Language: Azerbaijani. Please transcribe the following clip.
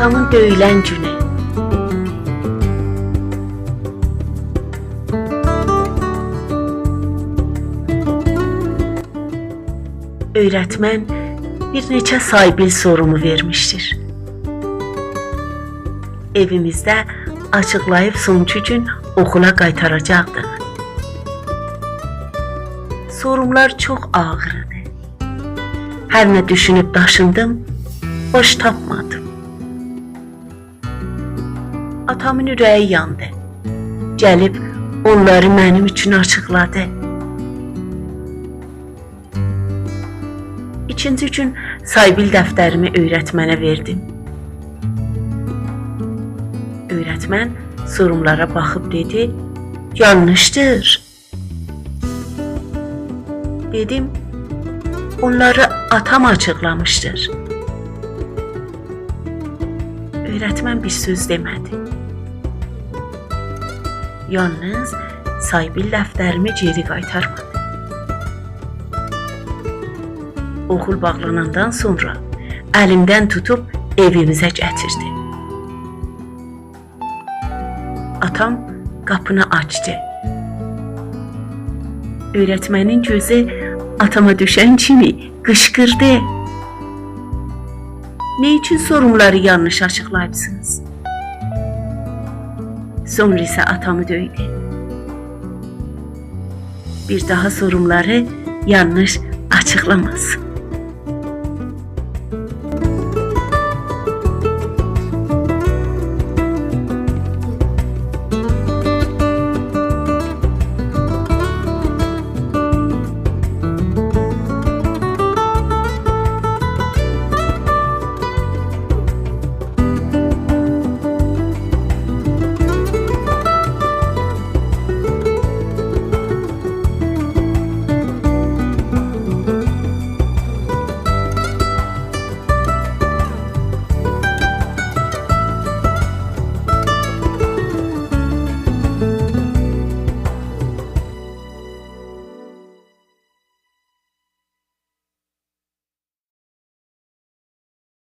atamın döyülən günü. Öğretmen bir neçə saybil sorumu vermiştir. Evimizdə açıqlayıb sonuncu gün okula qaytaracaqdı. Sorumlar çox ağır idi. Hər nə düşünüb daşındım, boş tapmadım. Atamın ürəyi yandı. Gəlib onları mənim üçün açıqladı. İkinci gün saybil dəftərimi öğretmənə verdim. Öğretmen sorumlara baxıb dedi, yanlışdır. Dedim, onları atam açıqlamışdır. Öğretmen bir söz demədi. Yalnız saybil dəftərimi geri qaytarmadı. Okul bağlanandan sonra əlimdən tutub evimizə gətirdi. Atam qapını açdı. Öğretmenin gözü atama düşən kimi qışqırdı. Ne için sorumları yanlış açıqlayıbsınız? Sonra ise atamı döydü. Bir daha sorumları yanlış açıqlamasın.